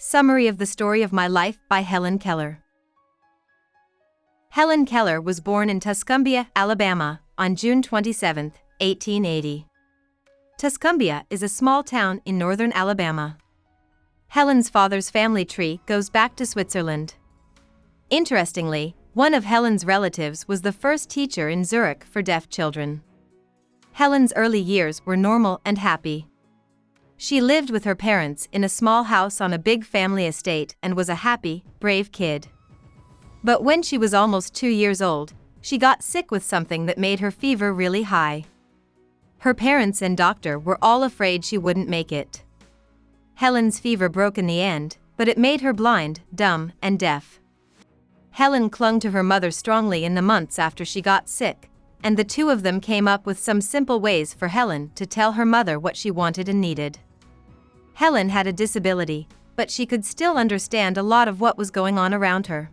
Summary of the Story of My Life by Helen Keller. Helen Keller was born in Tuscumbia, Alabama, on June 27, 1880. Tuscumbia is a small town in northern Alabama. Helen's father's family tree goes back to Switzerland. Interestingly, one of Helen's relatives was the first teacher in Zurich for deaf children. Helen's early years were normal and happy. She lived with her parents in a small house on a big family estate and was a happy, brave kid. But when she was almost 2 years old, she got sick with something that made her fever really high. Her parents and doctor were all afraid she wouldn't make it. Helen's fever broke in the end, but it made her blind, dumb, and deaf. Helen clung to her mother strongly in the months after she got sick, and the two of them came up with some simple ways for Helen to tell her mother what she wanted and needed. Helen had a disability, but she could still understand a lot of what was going on around her.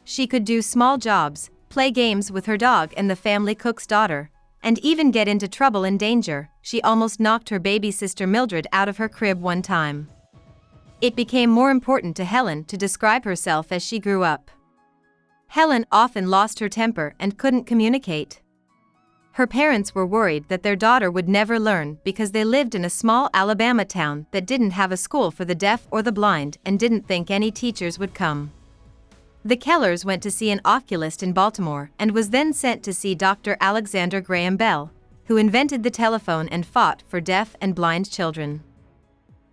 She could do small jobs, play games with her dog and the family cook's daughter, and even get into trouble and danger. She almost knocked her baby sister Mildred out of her crib one time. It became more important to Helen to describe herself as she grew up. Helen often lost her temper and couldn't communicate. Her parents were worried that their daughter would never learn because they lived in a small Alabama town that didn't have a school for the deaf or the blind and didn't think any teachers would come. The Kellers went to see an oculist in Baltimore and was then sent to see Dr. Alexander Graham Bell, who invented the telephone and fought for deaf and blind children.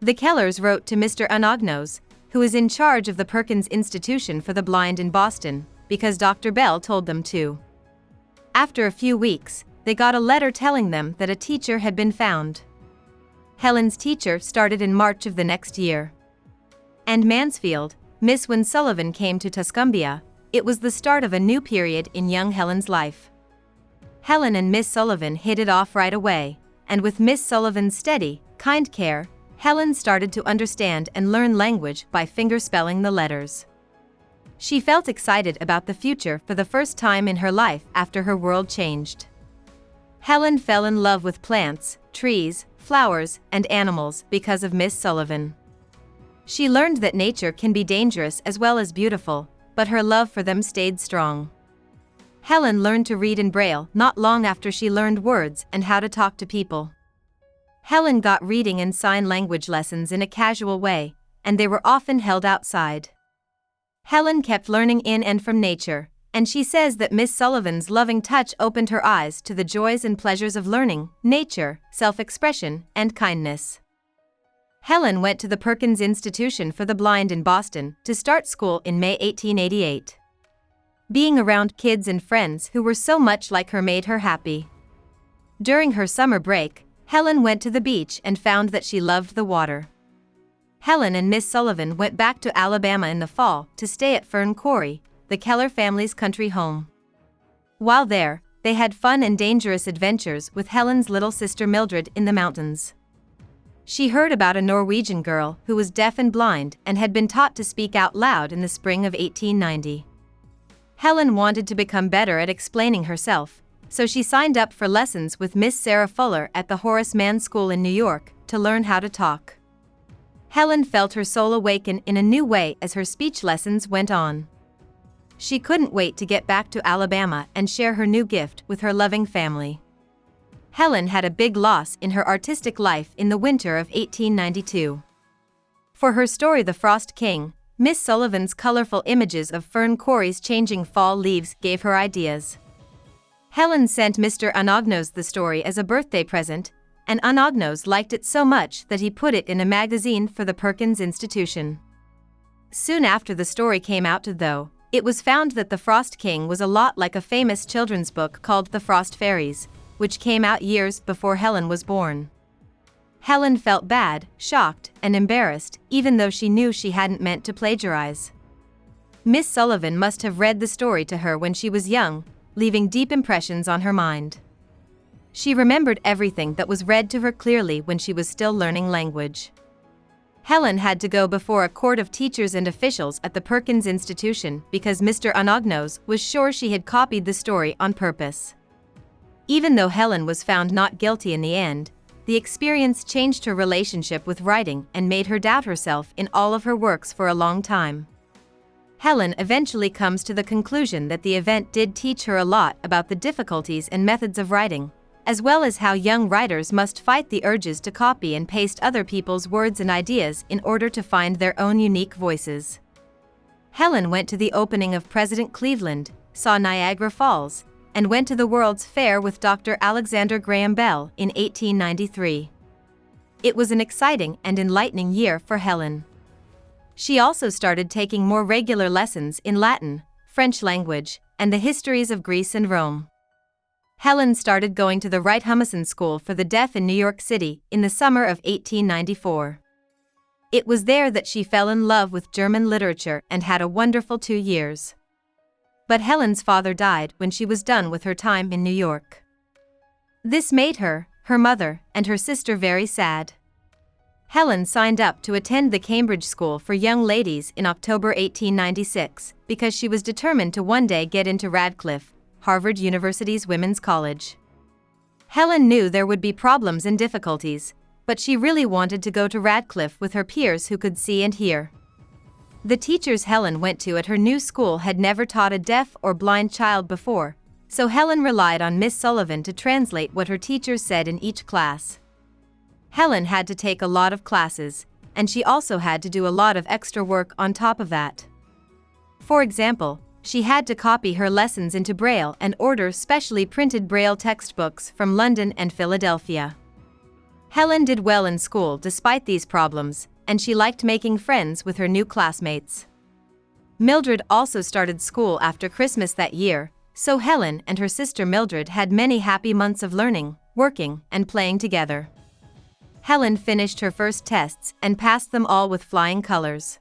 The Kellers wrote to Mr. Anagnos, who is in charge of the Perkins Institution for the Blind in Boston, because Dr. Bell told them to. After a few weeks, they got a letter telling them that a teacher had been found. Helen's teacher started in March of the next year. And Mansfield, Miss When Sullivan came to Tuscumbia. It was the start of a new period in young Helen's life. Helen and Miss Sullivan hit it off right away, and with Miss Sullivan's steady, kind care, Helen started to understand and learn language by fingerspelling the letters. She felt excited about the future for the first time in her life after her world changed. Helen fell in love with plants, trees, flowers, and animals because of Miss Sullivan. She learned that nature can be dangerous as well as beautiful, but her love for them stayed strong. Helen learned to read in Braille not long after she learned words and how to talk to people. Helen got reading and sign language lessons in a casual way, and they were often held outside. Helen kept learning in and from nature, and she says that Miss Sullivan's loving touch opened her eyes to the joys and pleasures of learning, nature, self-expression, and kindness. Helen went to the Perkins Institution for the Blind in Boston to start school in May 1888. Being around kids and friends who were so much like her made her happy. During her summer break, Helen went to the beach and found that she loved the water. Helen and Miss Sullivan went back to Alabama in the fall to stay at Fern Quarry, the Keller family's country home. While there, they had fun and dangerous adventures with Helen's little sister Mildred in the mountains. She heard about a Norwegian girl who was deaf and blind and had been taught to speak out loud in the spring of 1890. Helen wanted to become better at explaining herself, so she signed up for lessons with Miss Sarah Fuller at the Horace Mann School in New York to learn how to talk. Helen felt her soul awaken in a new way as her speech lessons went on. She couldn't wait to get back to Alabama and share her new gift with her loving family. Helen had a big loss in her artistic life in the winter of 1892. For her story The Frost King, Miss Sullivan's colorful images of Fern Quarry's changing fall leaves gave her ideas. Helen sent Mr. Anagnos the story as a birthday present, and Anagnos liked it so much that he put it in a magazine for the Perkins Institution. Soon after the story came out, though, it was found that The Frost King was a lot like a famous children's book called The Frost Fairies, which came out years before Helen was born. Helen felt bad, shocked, and embarrassed, even though she knew she hadn't meant to plagiarize. Miss Sullivan must have read the story to her when she was young, leaving deep impressions on her mind. She remembered everything that was read to her clearly when she was still learning language. Helen had to go before a court of teachers and officials at the Perkins Institution because Mr. Anagnos was sure she had copied the story on purpose. Even though Helen was found not guilty in the end, the experience changed her relationship with writing and made her doubt herself in all of her works for a long time. Helen eventually comes to the conclusion that the event did teach her a lot about the difficulties and methods of writing, as well as how young writers must fight the urges to copy and paste other people's words and ideas in order to find their own unique voices. Helen went to the opening of President Cleveland, saw Niagara Falls, and went to the World's Fair with Dr. Alexander Graham Bell in 1893. It was an exciting and enlightening year for Helen. She also started taking more regular lessons in Latin, French language, and the histories of Greece and Rome. Helen started going to the Wright Humason School for the Deaf in New York City in the summer of 1894. It was there that she fell in love with German literature and had a wonderful 2 years. But Helen's father died when she was done with her time in New York. This made her, her mother, and her sister very sad. Helen signed up to attend the Cambridge School for Young Ladies in October 1896 because she was determined to one day get into Radcliffe, Harvard University's women's college. Helen knew there would be problems and difficulties, but she really wanted to go to Radcliffe with her peers who could see and hear. The teachers Helen went to at her new school had never taught a deaf or blind child before, so Helen relied on Miss Sullivan to translate what her teachers said in each class. Helen had to take a lot of classes, and she also had to do a lot of extra work on top of that. For example, she had to copy her lessons into Braille and order specially printed Braille textbooks from London and Philadelphia. Helen did well in school despite these problems, and she liked making friends with her new classmates. Mildred also started school after Christmas that year, so Helen and her sister Mildred had many happy months of learning, working, and playing together. Helen finished her first tests and passed them all with flying colors.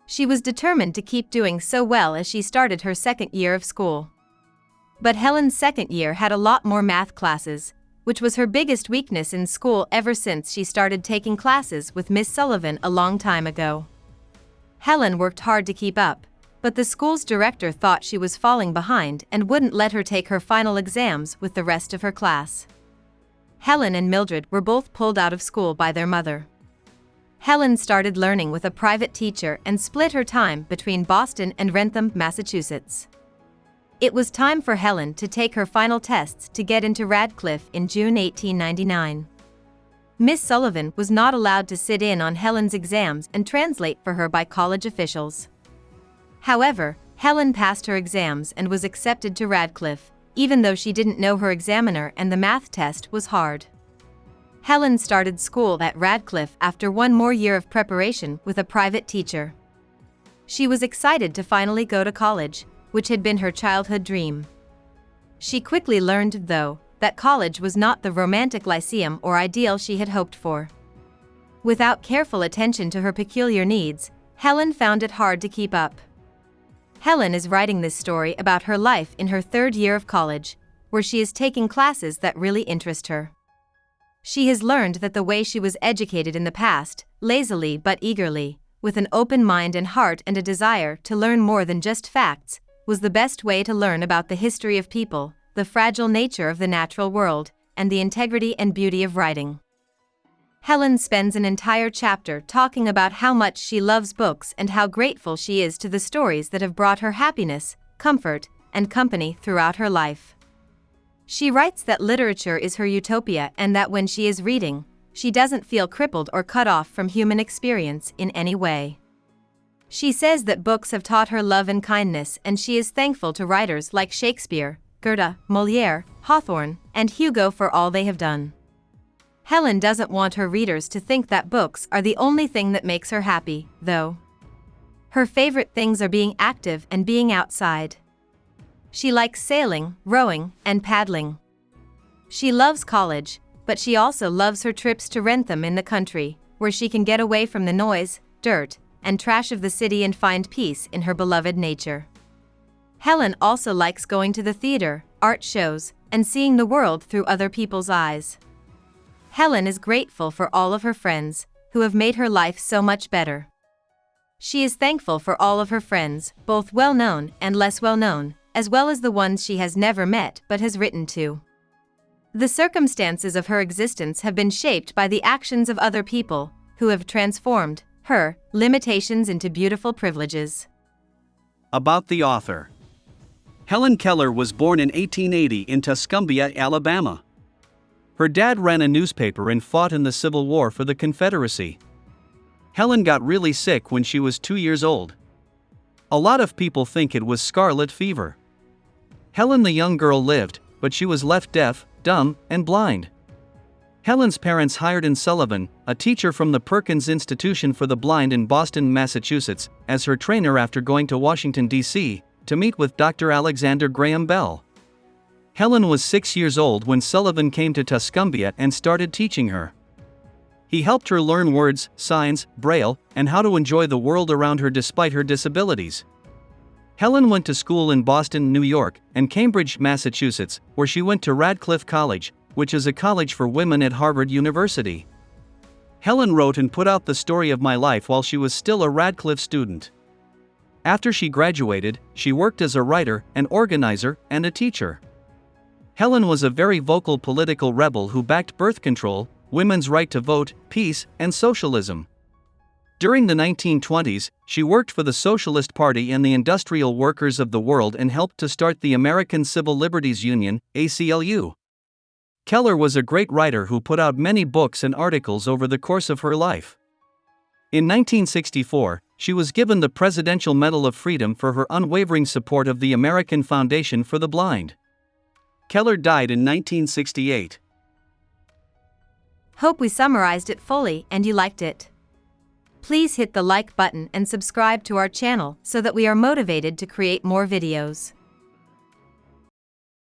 She was determined to keep doing so well as she started her second year of school. But Helen's second year had a lot more math classes, which was her biggest weakness in school ever since she started taking classes with Miss Sullivan a long time ago. Helen worked hard to keep up, but the school's director thought she was falling behind and wouldn't let her take her final exams with the rest of her class. Helen and Mildred were both pulled out of school by their mother. Helen started learning with a private teacher and split her time between Boston and Wrentham, Massachusetts. It was time for Helen to take her final tests to get into Radcliffe in June 1899. Miss Sullivan was not allowed to sit in on Helen's exams and translate for her by college officials. However, Helen passed her exams and was accepted to Radcliffe, even though she didn't know her examiner and the math test was hard. Helen started school at Radcliffe after one more year of preparation with a private teacher. She was excited to finally go to college, which had been her childhood dream. She quickly learned, though, that college was not the romantic lyceum or ideal she had hoped for. Without careful attention to her peculiar needs, Helen found it hard to keep up. Helen is writing this story about her life in her third year of college, where she is taking classes that really interest her. She has learned that the way she was educated in the past, lazily but eagerly, with an open mind and heart and a desire to learn more than just facts, was the best way to learn about the history of people, the fragile nature of the natural world, and the integrity and beauty of writing. Helen spends an entire chapter talking about how much she loves books and how grateful she is to the stories that have brought her happiness, comfort, and company throughout her life. She writes that literature is her utopia and that when she is reading, she doesn't feel crippled or cut off from human experience in any way. She says that books have taught her love and kindness, and she is thankful to writers like Shakespeare, Goethe, Molière, Hawthorne, and Hugo for all they have done. Helen doesn't want her readers to think that books are the only thing that makes her happy, though. Her favorite things are being active and being outside. She likes sailing, rowing, and paddling. She loves college, but she also loves her trips to Wrentham in the country, where she can get away from the noise, dirt, and trash of the city and find peace in her beloved nature. Helen also likes going to the theater, art shows, and seeing the world through other people's eyes. Helen is grateful for all of her friends, who have made her life so much better. She is thankful for all of her friends, both well-known and less well-known, as well as the ones she has never met but has written to. The circumstances of her existence have been shaped by the actions of other people, who have transformed her limitations into beautiful privileges. About the author. Helen Keller was born in 1880 in Tuscumbia, Alabama. Her dad ran a newspaper and fought in the Civil War for the Confederacy. Helen got really sick when she was 2 years old. A lot of people think it was scarlet fever. Helen the young girl lived, but she was left deaf, dumb, and blind. Helen's parents hired Anne Sullivan, a teacher from the Perkins Institution for the Blind in Boston, Massachusetts, as her trainer after going to Washington, D.C., to meet with Dr. Alexander Graham Bell. Helen was 6 years old when Sullivan came to Tuscumbia and started teaching her. He helped her learn words, signs, Braille, and how to enjoy the world around her despite her disabilities. Helen went to school in Boston, New York, and Cambridge, Massachusetts, where she went to Radcliffe College, which is a college for women at Harvard University. Helen wrote and put out the story of my life while she was still a Radcliffe student. After she graduated, she worked as a writer, an organizer, and a teacher. Helen was a very vocal political rebel who backed birth control, women's right to vote, peace, and socialism. During the 1920s, she worked for the Socialist Party and the Industrial Workers of the World and helped to start the American Civil Liberties Union, ACLU. Keller was a great writer who put out many books and articles over the course of her life. In 1964, she was given the Presidential Medal of Freedom for her unwavering support of the American Foundation for the Blind. Keller died in 1968. Hope we summarized it fully and you liked it. Please hit the like button and subscribe to our channel so that we are motivated to create more videos.